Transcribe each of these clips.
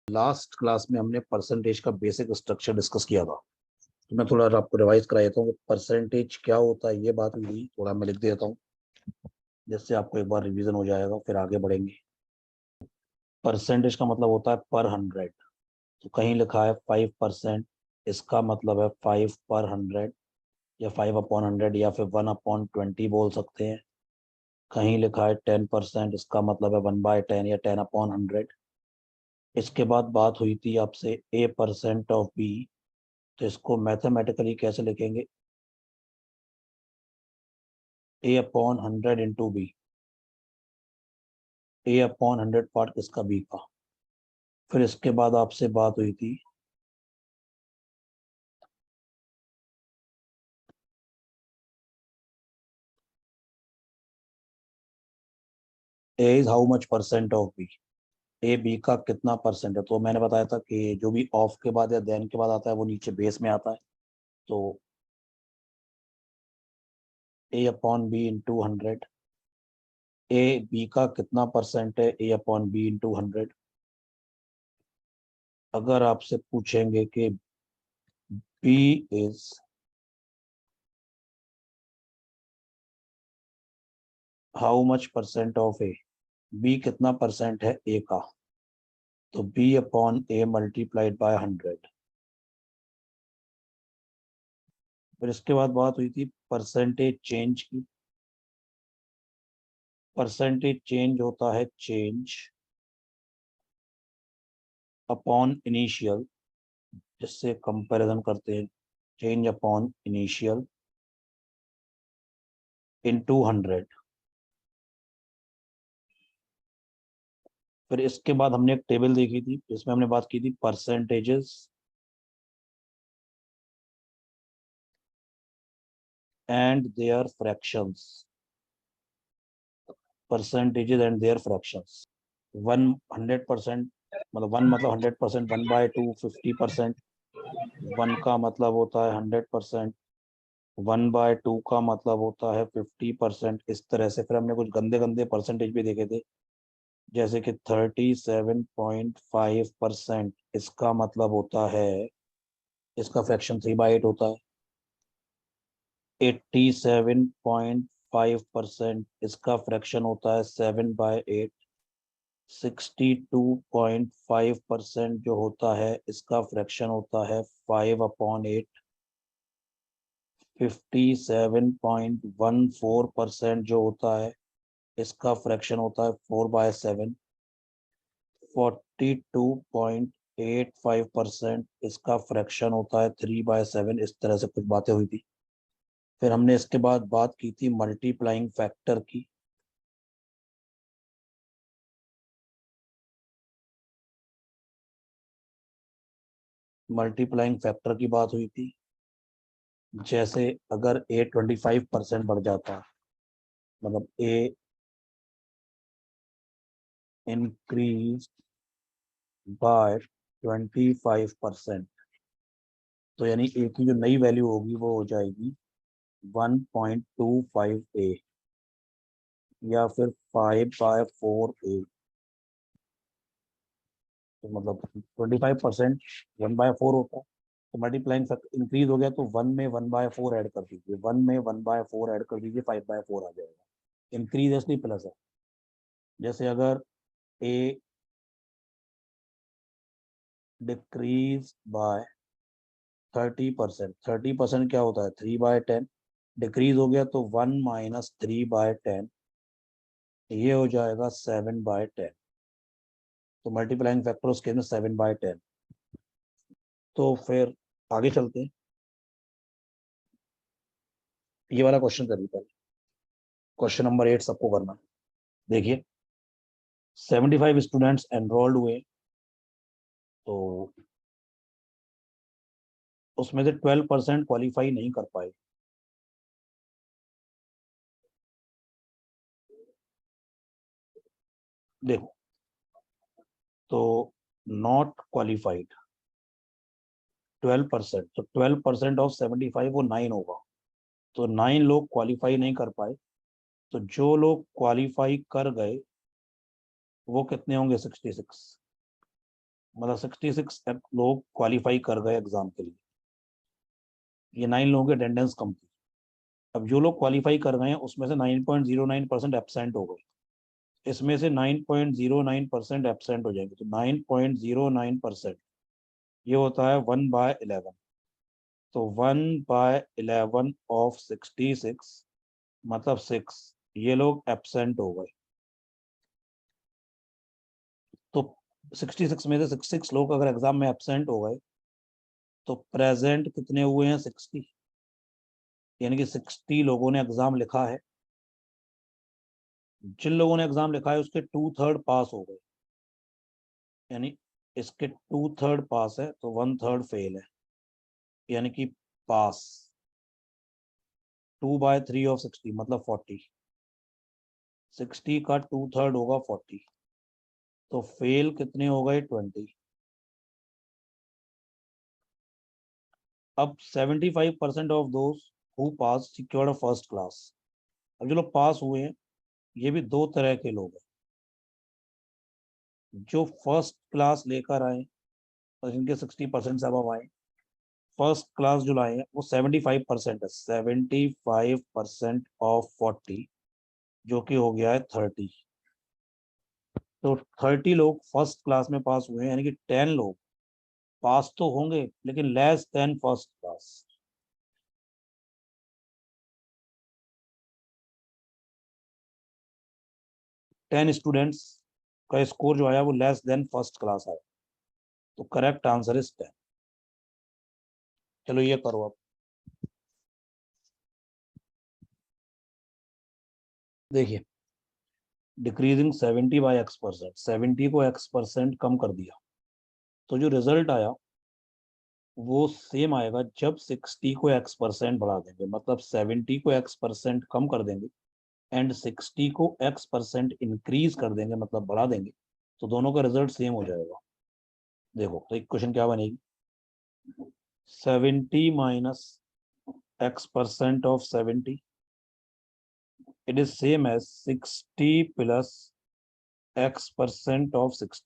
Last class में हमने percentage का बेसिक स्ट्रक्चर डिस्कस किया था। तो मैं थोड़ा आपको रिवाइज करा देता हूँ परसेंटेज क्या होता है। ये बात हुई, थोड़ा मैं लिख देता हूँ जिससे आपको एक बार रिवीजन हो जाएगा, फिर आगे बढ़ेंगे। परसेंटेज का मतलब होता है पर 100। तो कहीं लिखा है 5%, इसका मतलब है 5/100 या 5/100 या फिर 1/20 बोल सकते हैं। कहीं लिखा है 10%, इसका मतलब है 1/10 या 10/100। इसके बाद बात हुई थी आपसे A% ऑफ B। तो इसको मैथमेटिकली कैसे लिखेंगे? A/100 × B। A/100 पार्ट किसका? B का। फिर इसके बाद आपसे बात हुई थी A is how much percent of B। A B का कितना परसेंट है? तो मैंने बताया था कि जो भी ऑफ के बाद या देन के बाद आता है वो नीचे बेस में आता है। तो A/B × 100। A B का कितना परसेंट है? A/B × 100। अगर आपसे पूछेंगे कि B is how much percent of A, B कितना परसेंट है A का, तो B/A मल्टीप्लाइड बाय 100। फिर इसके बाद बात हुई थी परसेंटेज चेंज की। परसेंटेज चेंज होता है चेंज अपॉन इनिशियल, जिससे कंपैरिजन करते हैं। Change upon initial into 100। फिर इसके बाद हमने एक टेबल देखी थी जिसमें हमने बात की थी percentages and their fractions. Percentages and their fractions. 100% मतलब 1 मतलब 100%, 1/2 50%, 1 का मतलब होता है 100%, 1/2 का मतलब होता है 50%। इस तरह से फिर हमने कुछ गंदे गंदे परसेंटेज भी देखे थे, जैसे कि 37.5%, इसका मतलब होता है, इसका फ्रैक्शन 3/8 होता है। 87.5%, इसका फ्रैक्शन होता है 7/8। 62.5% जो होता है इसका फ्रैक्शन होता है 5/8। 57.14% जो होता है इसका फ्रैक्शन होता है 4/7। 42.85% इसका फ्रैक्शन होता है 3/7। इस तरह से कुछ बातें हुई थी। फिर हमने इसके बाद बात की थी मल्टीप्लाइंग फैक्टर की। मल्टीप्लाइंग फैक्टर की बात हुई थी, जैसे अगर A 25% बढ़ जाता है, मतलब A इंक्रीज बाय 25%, तो यानी A की जो नई वैल्यू होगी वो हो जाएगी 1.25A या फिर 5/4A। तो मतलब 25% 1/4 होता है। तो मल्टीप्लाइंग फैक्टर इंक्रीज हो गया तो 1 में 1/4 ऐड कर दीजिए, 1 में 1/4 ऐड कर दीजिए, 5/4 आ जाएगा। इंक्रीज इसलिए प्लस है। जैसे अगर A डिक्रीज बाय 30%, 30% क्या होता है 3/10, डिक्रीज हो गया तो 1 - 3/10, ये हो जाएगा 7/10। तो मल्टीप्लाइंग फैक्टर उसके अंदर 7/10। तो फिर आगे चलते हैं। ये वाला क्वेश्चन करिए पहले। क्वेश्चन नंबर 8 सबको करना है। देखिए 75 स्टूडेंट्स एनरोल्ड हुए, तो उसमें से 12% क्वालिफाई नहीं कर पाए। देखो, तो नॉट क्वालिफाइड 12%, तो 12% ऑफ 75 वो 9 होगा। तो 9 लोग क्वालिफाई नहीं कर पाए, तो जो लोग क्वालिफाई कर गए वो कितने होंगे? 66। मतलब 66 लोग क्वालिफाई कर गए एग्जाम के लिए, ये 9 लोगों की अटेंडेंस कम थी। अब जो लोग क्वालिफाई कर गए हैं उसमें से 9.09% एब्सेंट हो गए, इसमें से 9.09% एब्सेंट हो जाएंगे, तो 9.09% ये होता है 1/11। तो 1/11 ऑफ 66 मतलब 6, ये लोग एब्सेंट हो गए। तो 66 में से 66 लोग अगर एग्जाम में एब्सेंट हो गए तो प्रेजेंट कितने हुए हैं 60, यानी कि 60 लोगों ने एग्जाम लिखा है। जिन लोगों ने एग्जाम लिखा है उसके 2/3 पास हो गए, यानी इसके 2/3 पास है तो 1/3 फेल है, यानी कि पास 2/3 ऑफ 60 मतलब 40, 60 का 2/3 होगा 40, तो फेल कितने हो गए 20। अब 75% of those who pass secured first class. अब जो लोग पास हुए हैं ये भी दो तरह के लोग हैं, जो फर्स्ट क्लास लेकर आए और जिनके 60% से अब आए। फर्स्ट क्लास जो लाए हैं वो 75% है, 75% ऑफ 40 जो कि हो गया है 30। तो 30 लोग फर्स्ट क्लास में पास हुए हैं, यानी कि 10 लोग पास तो होंगे लेकिन less than first class. Ten students का स्कोर जो आया वो लेस देन फर्स्ट क्लास आया, तो करेक्ट आंसर इज 10। चलो ये करो अब। देखिए, डिक्रीजिंग 70/x%, 70 को x% कम कर दिया, तो जो रिजल्ट आया वो सेम आएगा जब 60 को x% बढ़ा देंगे, मतलब 70 को x% कम कर देंगे एंड 60 को x% इंक्रीज कर देंगे, मतलब बढ़ा देंगे, तो दोनों का रिजल्ट सेम हो जाएगा। देखो तो इक्वेशन क्या बनेगी, 70 minus x% of 70, it is same as 60 plus x% of 60।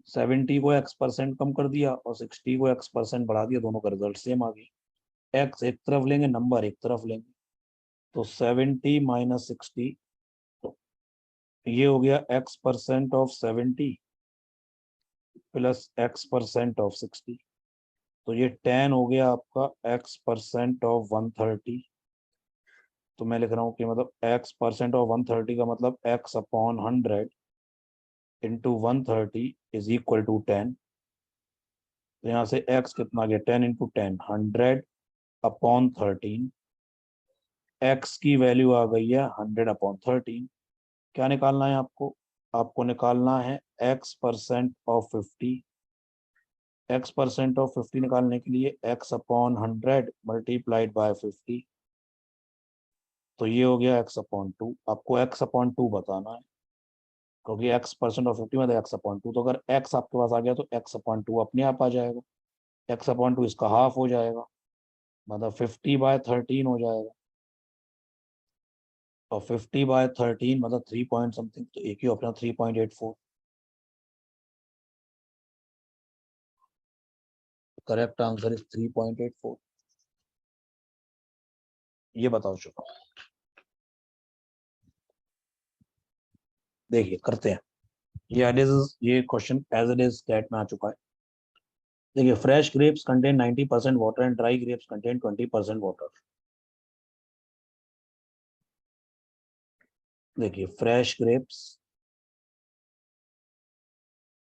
70 को x% कम कर दिया और 60 को x% बढ़ा दिया, दोनों का रिजल्ट सेम आ गया। x एक तरफ लेंगे, नंबर एक तरफ लेंगे, तो 70 माइनस 60, तो ये हो गया x% of 70 plus x% of 60, तो ये 10 हो गया आपका x% ऑफ 130। तो मैं लिख रहा हूँ कि मतलब x% ऑफ 130 का मतलब x/100 into 130 is equal to 10। तो यहाँ से x कितना गया, 10 इंटू 10 100/13। x की वैल्यू आ गई है 100/13। क्या निकालना है आपको, आपको निकालना है x% ऑफ 50। x% ऑफ 50 निकालने के लिए x/100 मल्टीप्लाइड बाय 50, तो ये हो गया x/2। आपको x/2 बताना है, क्योंकि x% ऑफ 50 मतलब x/2, तो अगर x आपके पास आ गया तो x/2 अपने आप आ जाएगा। x/2 इसका हाफ हो जाएगा, मतलब 50/13 हो जाएगा, और 50/13 मतलब 3 पॉइंट समथिंग, तो एक ही अपना 3.84। Correct answer is 3.84। ये बताओ चलो, देखिए करते हैं। ये question as it is state में आ चुका है। देखिए, fresh grapes contain 90% water and dry grapes contain 20% water. देखिए, fresh grapes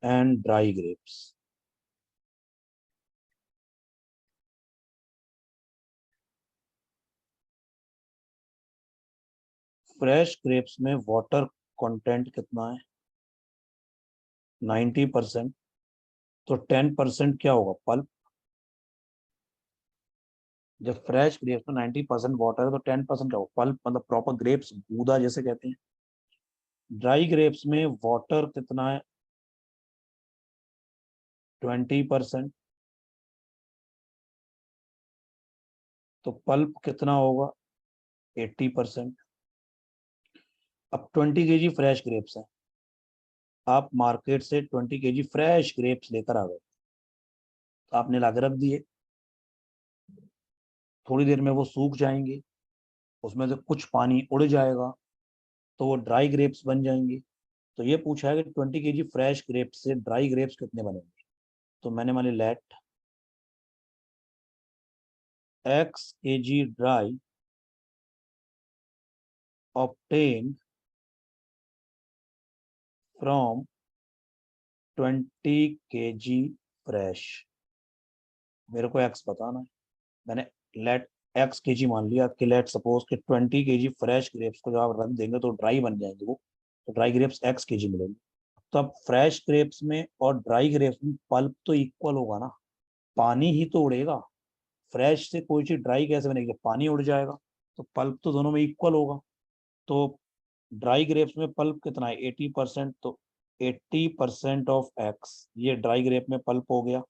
and dry grapes, fresh grapes में वाटर कंटेंट कितना है, 90%। तो 10% क्या होगा, पल्प। जब फ्रेश ग्रेप्स में 90% वाटर है तो 10% क्या होगा, पल्प, मतलब प्रॉपर ग्रेप्स, गूदा जैसे कहते हैं। ड्राई ग्रेप्स में वाटर कितना है, 20%, तो पल्प कितना होगा, 80%। अब 20 kg फ्रेश ग्रेप्स है, आप मार्केट से 20 kg फ्रेश ग्रेप्स लेकर आ गए, तो आपने ला के रख दिए, थोड़ी देर में वो सूख जाएंगे, उसमें से कुछ पानी उड़ जाएगा, तो वो ड्राई ग्रेप्स बन जाएंगे। तो ये पूछा है कि 20 kg फ्रेश ग्रेप्स से ड्राई ग्रेप्स कितने बनेंगे। तो मैंने मान ली let x kg dry obtained from 20 kg fresh. मेरे को x बताना है। मैंने लेट x kg मान लिया कि लेट सपोज कि 20 kg फ्रेश ग्रेप्स को जब आप रख देंगे तो ड्राई बन जाएंगे वो, तो ड्राई ग्रेप्स x kg मिलेंगे। तो अब फ्रेश ग्रेप्स में और ड्राई ग्रेप्स में पल्प तो इक्वल होगा ना, पानी ही तो उड़ेगा। फ्रेश से कोई चीज ड्राई कैसे बनेगी, जब पानी उड़ जाएगा, तो पल्प तो दोनों में इक्वल होगा। तो ड्राई ग्रेप्स में पल्प कितना है 80%, तो 80% ऑफ एक्स ये ड्राई ग्रेप में पल्प हो गया।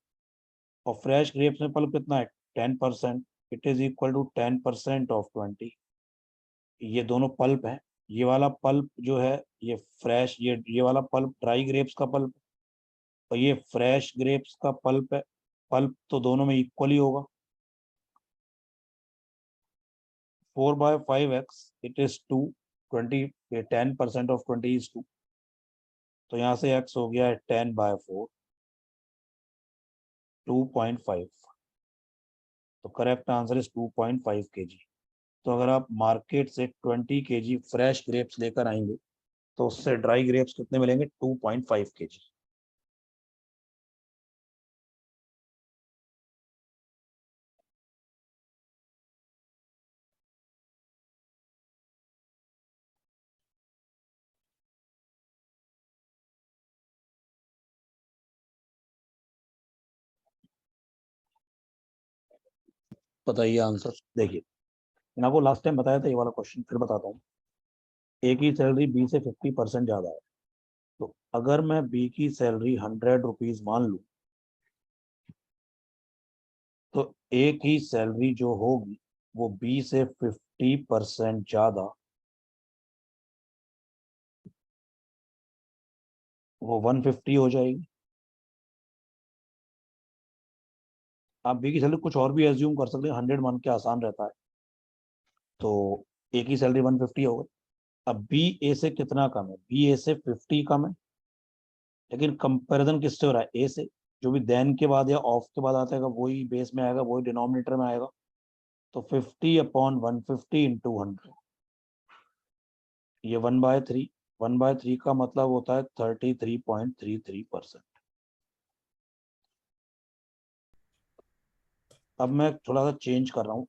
और फ्रेश ग्रेप्स में पल्प कितना है 10%, it is equal to 10% of 20। ये दोनों पल्प है। ये वाला पल्प जो है ये फ्रेश, ये वाला पल्प ड्राई ग्रेप्स का पल्प, और ये फ्रेश ग्रेप्स का पल्प है। पल्प तो दोनों में इक्वल ही होगा। 4/5x it is 2, 20, 10% of 20 is 2। तो यहाँ से x हो गया है 10/4, 2.5। तो करेक्ट आंसर इज 2.5 kg। तो अगर आप मार्केट से 20 kg फ्रेश ग्रेप्स लेकर आएंगे, तो उससे ड्राई ग्रेप्स कितने मिलेंगे 2.5 kg। बताइए आंसर। देखिए, मैंने आपको लास्ट टाइम बताया था ये वाला क्वेश्चन, फिर बताता हूँ। ए की सैलरी बी से 50% ज्यादा है, तो अगर मैं बी की सैलरी 100 रुपीज मान लूँ, तो ए की सैलरी जो होगी वो बी से 50% ज्यादा, वो 150 हो जाएगी। आप बी की सैलरी कुछ और भी एज्यूम कर सकते हैं, 100 मान के आसान रहता है। तो ए की सैलरी 150 हो गई। अब बी ए से कितना कम है, बी ए से 50 कम है, लेकिन कंपैरिजन किससे हो रहा है, ए से। जो भी देन के बाद या ऑफ के बाद आता है वही बेस में आएगा, वही डिनोमिनेटर में आएगा। तो 50/150 × 100, ये 1/3। 1/3 का मतलब होता है 33.33%। अब मैं थोड़ा सा चेंज कर रहा हूँ।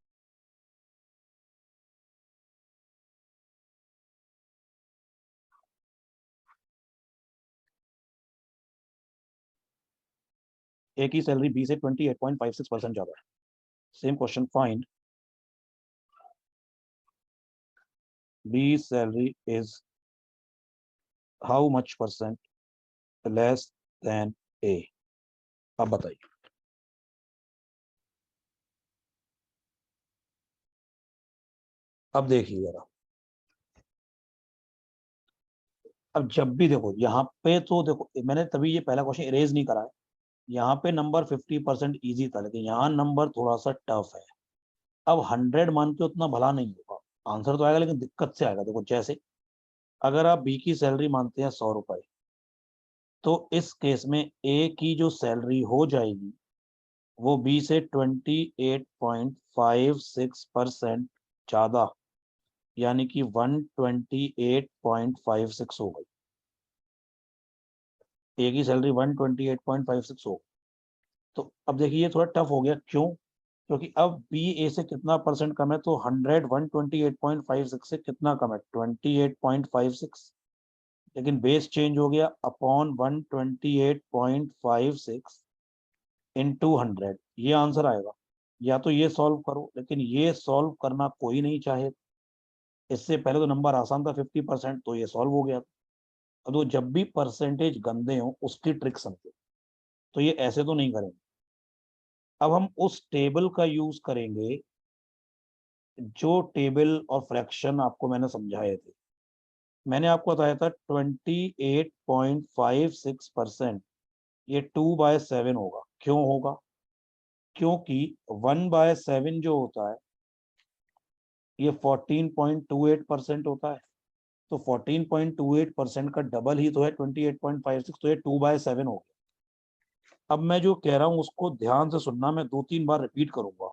ए की सैलरी बी से 28.56% ज्यादा है। Same question, find B salary is how much percent less than A. अब बताइए। अब देखिए जरा, अब जब भी देखो यहाँ पे, तो देखो मैंने तभी ये पहला क्वेश्चन इरेज नहीं करा है। यहाँ पे नंबर 50% ईजी था, लेकिन यहाँ नंबर थोड़ा सा टफ है। अब 100 मान के उतना भला नहीं होगा, आंसर तो आएगा लेकिन दिक्कत से आएगा। देखो जैसे अगर आप बी की सैलरी मानते हैं 100 रुपए, तो इस केस में ए की जो सैलरी हो जाएगी वो बी से 28.56% ज्यादा, यानी कि 128.56 हो गई। ए की सैलरी 128.56 हो। तो अब देखिए ये थोड़ा टफ हो गया, क्यों? क्योंकि अब बी ए से कितना परसेंट कम है, तो 100 128.56 से कितना कम है 28.56, लेकिन बेस चेंज हो गया अपॉन 128.56 इंटू 100, ये आंसर आएगा। या तो ये सॉल्व करो, लेकिन ये सॉल्व करना कोई नहीं चाहे। इससे पहले तो नंबर आसान था 50%, तो ये सॉल्व हो गया। अब तो जब भी परसेंटेज गंदे हो उसकी ट्रिक समझो, तो ये ऐसे तो नहीं करेंगे। अब हम उस टेबल का यूज करेंगे जो टेबल और फ्रैक्शन आपको मैंने समझाए थे। मैंने आपको बताया था 28.56%, ये 2/7 होगा। क्यों होगा? क्योंकि 1/7 जो होता है ये 14.28% होता है। तो 14.28% का डबल ही तो है 28.56, तो ये 2/7 हो गया। अब मैं जो कह रहा हूं उसको ध्यान से सुनना, मैं 2-3 बार रिपीट करूंगा।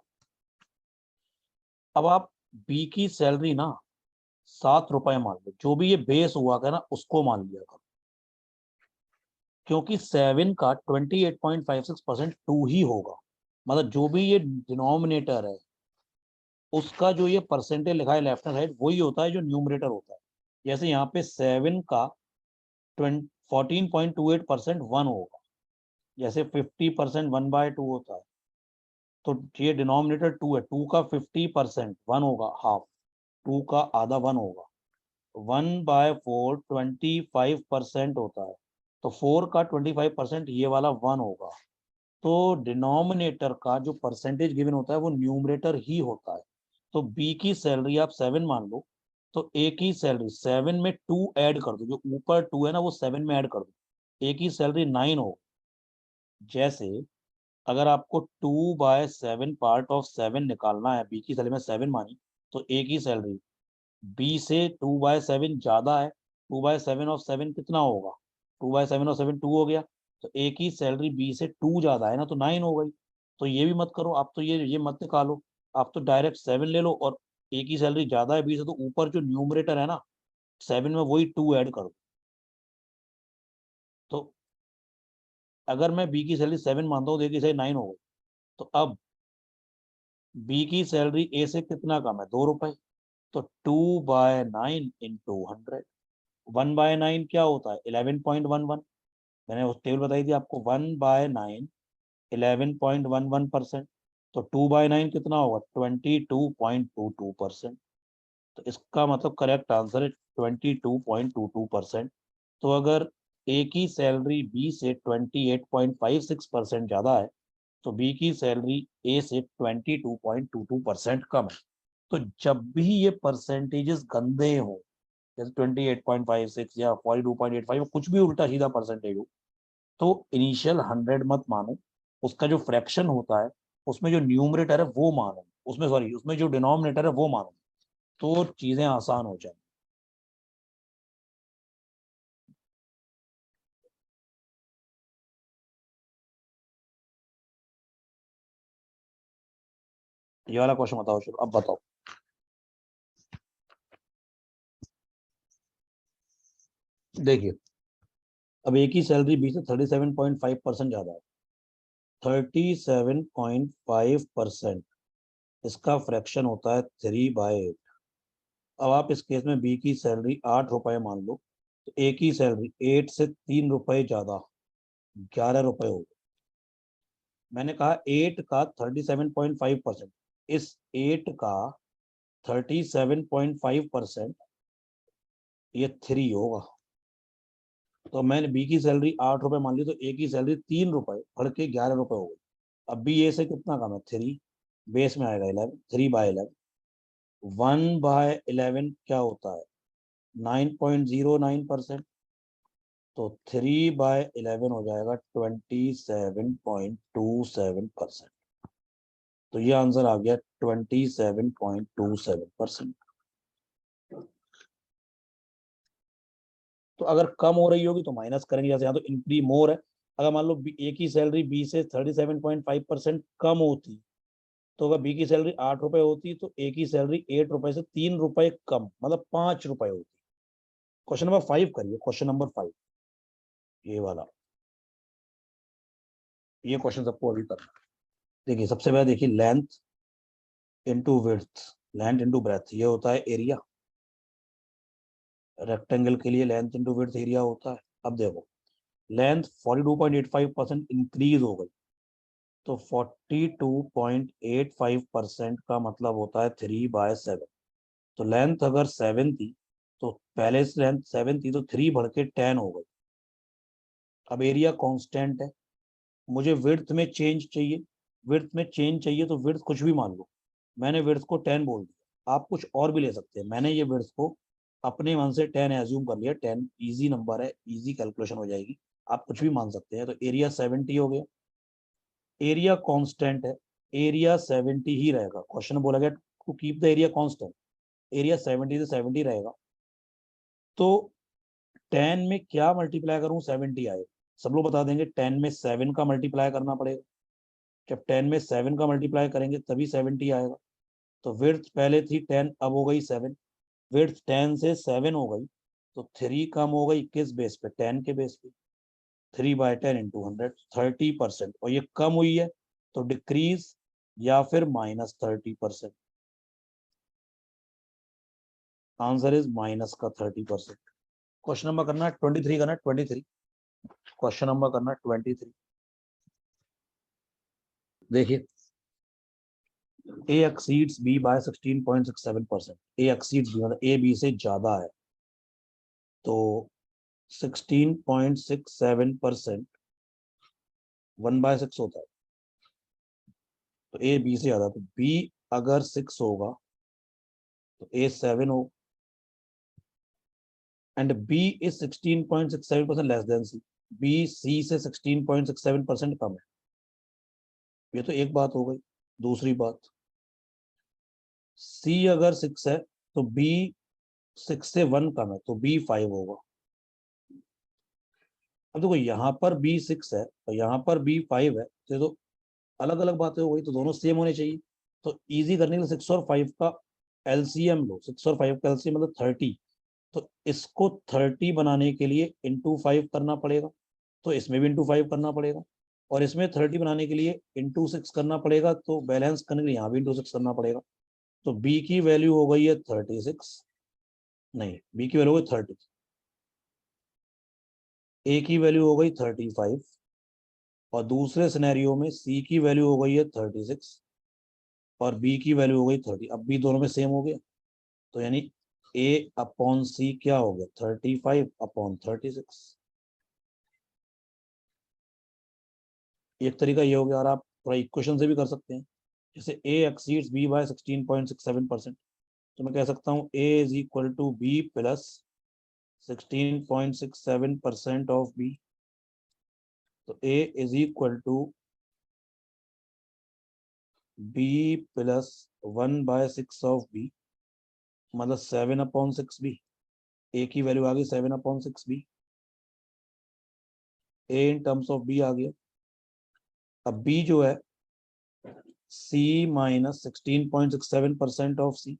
अब आप बी की सैलरी ना 7 रुपए मान लो, जो भी ये बेस हुआ था ना उसको मान लिया था, क्योंकि 7 का 28.56% 2 ही होगा। मतलब जो भी ये डिनोमिनेटर है उसका जो ये परसेंटेज लिखा है लेफ्ट हैंड साइड वही होता है जो न्यूमरेटर होता है। जैसे यहाँ पे 7 का 14.28% 1 होगा, जैसे 50% 1/2 होता है। तो ये डिनोमिनेटर 2 है, 2 का 50% 1 होगा, हाफ, 2 का आधा 1 होगा। 1/4 25% होता है, तो 4 का 25% ये वाला 1 होगा। तो डिनोमिनेटर का जो परसेंटेज गिवन होता है वो न्यूमरेटर ही होता है। तो बी की सैलरी आप 7 मान लो, तो ए की सैलरी 7 में 2 ऐड कर दो, जो ऊपर 2 है ना वो 7 में ऐड कर दो, ए की सैलरी 9 हो। जैसे अगर आपको 2/7 पार्ट ऑफ 7 निकालना है, बी की सैलरी में 7 मानी, तो ए की सैलरी बी से 2/7 ज्यादा है। 2/7 कितना होगा? 2/7 हो गया। तो ए की सैलरी बी से 2 ज्यादा है ना, तो 9 हो गई। तो ये भी मत करो आप, तो ये मत निकालो, आप तो डायरेक्ट 7 ले लो, और ए की सैलरी ज्यादा है बी से, तो ऊपर जो न्यूमरेटर है ना 7 में वही 2 ऐड कर दो। तो अगर मैं बी की सैलरी 7 मानता हूँ तो ए की सैलरी 9 हो गई। तो अब बी की सैलरी ए से कितना कम है? 2 रुपए। तो 2/9 इंटू 100। 1/9 क्या होता है? 11.11। मैंने उस टेबल बताई थी आपको। 1/9 11.11%। तो 2/9 कितना होगा? 22.22%। तो इसका मतलब करेक्ट आंसर है 22.22%। तो अगर ए की सैलरी बी से 28.56% ज्यादा है, तो बी की सैलरी ए से 22.22% कम है। तो जब भी ये परसेंटेजेस गंदे हो, जैसे 28.56 या 42.85, कुछ भी उल्टा सीधा परसेंटेज हो, तो इनिशियल 100 मत मानो, उसका जो फ्रैक्शन होता है उसमें जो न्यूमरेटर है वो मानो, उसमें सॉरी उसमें जो डिनोमिनेटर है वो मानो, तो चीजें आसान हो जाए। ये वाला क्वेश्चन बताओ, शुरू अब बताओ। देखिए, अब एक ही सैलरी बी से 37.5% ज्यादा है। 37.5%, इसका फ्रैक्शन होता है 3/8। अब आप इस केस में बी की सैलरी 8 रुपए मान लो, तो ए की सैलरी 8 से 3 रुपए ज्यादा 11 रुपए हो गए। मैंने कहा 8 का 37.5%, इस 8 का 37.5% ये 3 होगा। तो मैंने बी की सैलरी 8 रुपए मान ली, तो ए की सैलरी 3 रुपए बढ़ के 11 रुपए हो गई। अब बी ए से कितना कम है? 3, बेस में आएगा 11, 3/11। 1/11 क्या होता है? 9.09%। तो 3/11 हो जाएगा 27.27%। तो ये आंसर आ गया 27.27%। तो अगर कम हो रही होगी तो माइनस करेंगे, जैसे यहाँ तो इंक्री मोर है। अगर मान लो ए की सैलरी बी से 37.5% कम होती, तो अगर बी की सैलरी 8 रुपए होती तो ए की सैलरी 8 रुपए से 3 रुपए कम, मतलब 5 रुपए होती। क्वेश्चन नंबर 5 करिए, क्वेश्चन नंबर 5, ये वाला, ये क्वेश्चन सबको अभी करना है। देखिए सबसे पहले देखिए, length into width, length into breadth, ये होता है एरिया। रेक्टेंगल के लिए लेंथ इंटू विड्थ एरिया होता है। अब देखो, लेंथ 42.85% इंक्रीज हो गई, तो 42.85% का मतलब होता है 3/7। तो लेंथ अगर 7 थी, तो पहले से लेंथ 7 थी तो 3 बढ़ के 10 हो गई। अब एरिया कांस्टेंट है, मुझे विड्थ में चेंज चाहिए। विड्थ में चेंज चाहिए तो विड्थ कुछ भी मान लो, मैंने विड्थ को 10 बोल दिया, आप कुछ और भी ले सकते हैं। मैंने ये विड्थ को अपने मन से 10 एज्यूम कर लिया, 10 इजी नंबर है, इजी कैलकुलेशन हो जाएगी, आप कुछ भी मान सकते हैं। तो एरिया 70 हो गया, एरिया कांस्टेंट है, एरिया 70 ही रहेगा। क्वेश्चन बोला गया to keep the area constant, area 70 से 70 रहेगा। तो 10 में क्या मल्टीप्लाई करूं 70 आए, सब लोग बता देंगे 10 में 7 का मल्टीप्लाई करना पड़ेगा। जब 10 में 7 का मल्टीप्लाई करेंगे तभी 70 आएगा। तो विड्थ पहले थी 10, अब हो गई 7, विड्थ 10 से 7 हो गई, तो 3 कम हो गई किस बेस पे, 10 के बेस पे। 3/10 × 100, 30%, और ये कम हुई है तो डिक्रीज या फिर -30%। आंसर इज माइनस का 30%। क्वेश्चन नंबर करना है 23, करना है 23, क्वेश्चन नंबर करना है 23। देखिए, ए एक्सीड्स बी बाय 16.67%, ए एक्सीड्स बी मतलब ए बी से ज्यादा है, तो 16.67% 1/6 होता है। तो ए बी से ज्यादा, तो बी अगर 6 होगा तो ए 7 हो, and B is 16.67% less than C, B C से 16.67% कम है। ये तो एक बात हो गई। दूसरी बात, सी अगर 6 है तो बी 6 से 1 कम है, तो बी 5 होगा। अब देखो यहाँ पर बी 6 है और यहाँ पर बी 5 है, तो अलग अलग बातें हो गई, तो दोनों सेम होने चाहिए। तो इजी करने के लिए 6 और 5 का एलसीएम लो, 6 और 5 का एलसीएम मतलब 30। तो इसको 30 बनाने के लिए इंटू 5 करना पड़ेगा, तो इसमें भी इंटू 5 करना पड़ेगा, और इसमें 30 बनाने के लिए इंटू 6 करना पड़ेगा, तो बैलेंस करने के लिए यहाँ भी इंटू 6 करना पड़ेगा। तो बी की वैल्यू हो गई है 36, नहीं बी की वैल्यू हो गई 30, ए की वैल्यू हो गई 35, और दूसरे सिनेरियो में सी की वैल्यू हो गई है 36 और बी की वैल्यू हो गई 30। अब बी दोनों में सेम हो गया, तो यानी ए अपॉन सी क्या हो गया 35/36। एक तरीका ये हो गया, और आप थोड़ा इक्वेशन से भी कर सकते हैं। जैसे ए एक्सीड्स बी बाय 16.67%, तो मैं कह सकता हूँ A is equal to B plus 16.67% of B. तो A is equal to B plus 1/6 of B, मतलब 7/6 बी। ए की वैल्यू आ गई 7/6 B, A in terms of B आ गया। अब बी जो है सी माइनस 16.67% ऑफ सी,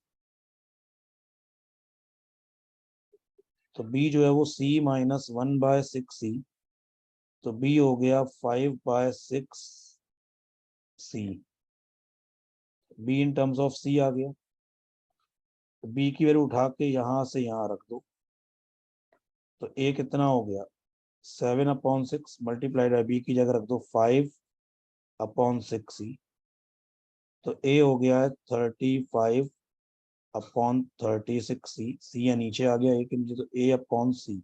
तो बी जो है वो सी माइनस 1/6 सी, तो बी हो गया 5/6 सी, बी इन टर्म्स ऑफ सी आ गया। तो बी की वैल्यू उठा के यहां से यहां रख दो, तो ए कितना हो गया 7/6 मल्टीप्लाइड बाई बी की जगह रख दो 5/6 सी, तो ए हो गया है 35/36 सी, सी या नीचे आ गया ए के नीचे, तो ए अपॉन सी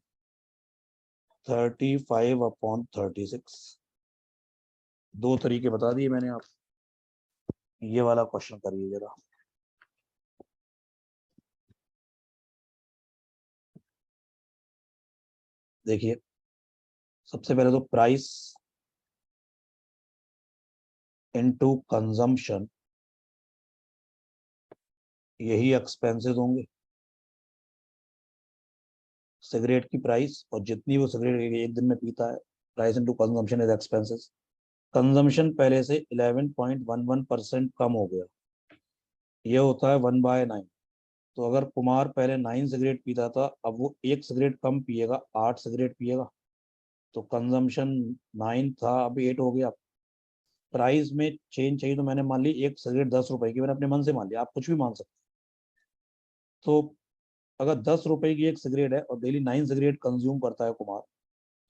35/36। दो तरीके बता दिए मैंने आप, ये वाला क्वेश्चन करिए जरा। देखिए, सबसे पहले तो प्राइस इनटू कंजम्पशन, यही एक्सपेंसेस होंगे। सिगरेट की प्राइस और जितनी वो सिगरेट एक दिन में पीता है, price into consumption is expenses. Consumption पहले से 11.11% कम हो गया, ये होता है 1/9। तो अगर कुमार पहले 9 सिगरेट पीता था, अब वो एक सिगरेट कम पिएगा, 8 सिगरेट पिएगा, तो कंजम्पशन 9 था अभी 8 हो गया। प्राइस में चेंज चाहिए, तो मैंने मान ली एक सिगरेट 10 रुपए की, मैंने अपने मन से मान लिया, आप कुछ भी मान सकते। तो अगर 10 रुपए की एक सिगरेट है और डेली 9 सिगरेट कंज्यूम करता है कुमार,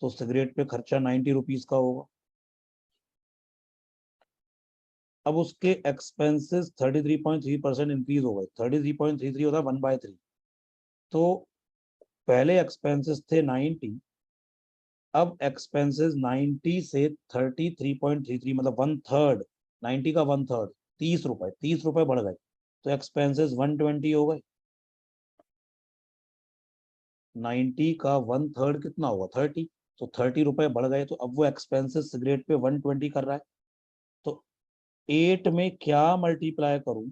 तो सिगरेट पे खर्चा 90 रुपीज का होगा। अब उसके एक्सपेंसेस 33.3% इंक्रीज हो गए, 33.33 होता है 1/3। तो पहले एक्सपेंसेस थे 90, अब एक्सपेंसेस 90 से 33.33 मतलब 1/3, 90 का 1/3, 30 रुपए, 30 रुपए बढ़ गए, तो एक्सपेंसेस 120 हो गए। 90 का 1/3 कितना होगा 30, तो 30 रुपए बढ़ गए, तो अब वो एक्सपेंसिव सिगरेट पे 120 कर रहा है। तो 8 में क्या मल्टीप्लाई करूं,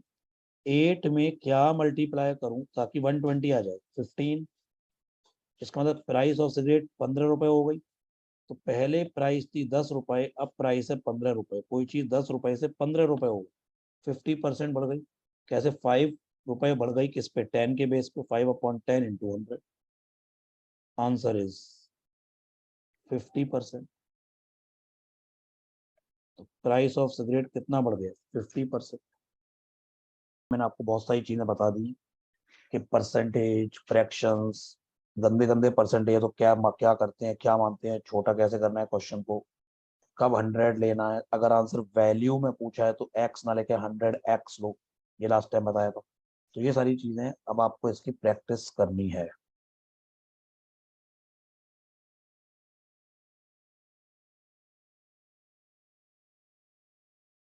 8 में क्या मल्टीप्लाई करूं ताकि 120 आ जाए, 15। इसका मतलब प्राइस ऑफ सिगरेट 15 रुपए हो गई। तो पहले प्राइस थी 10 रुपए, अब प्राइस है 15 रुपए। कोई चीज 10 रुपए से 15 रुपए हो गई, 50% बढ़ गई। कैसे 5 रुपए बढ़ गई, किस पे, 10 के बेस पे, 5/10 इंटू 100। Answer is 50%। तो प्राइस ऑफ सिगरेट कितना बढ़ गया, 50%। मैंने आपको बहुत सारी चीजें बता दी कि परसेंटेज, फ्रैक्शंस, गंदे गंदे परसेंटेज है तो क्या क्या करते हैं, क्या मानते हैं, छोटा कैसे करना है क्वेश्चन को, कब 100 लेना है, अगर आंसर वैल्यू में पूछा है तो एक्स ना लेके 100x लो, ये लास्ट टाइम बताया था। तो ये सारी चीजें अब आपको इसकी प्रैक्टिस करनी है।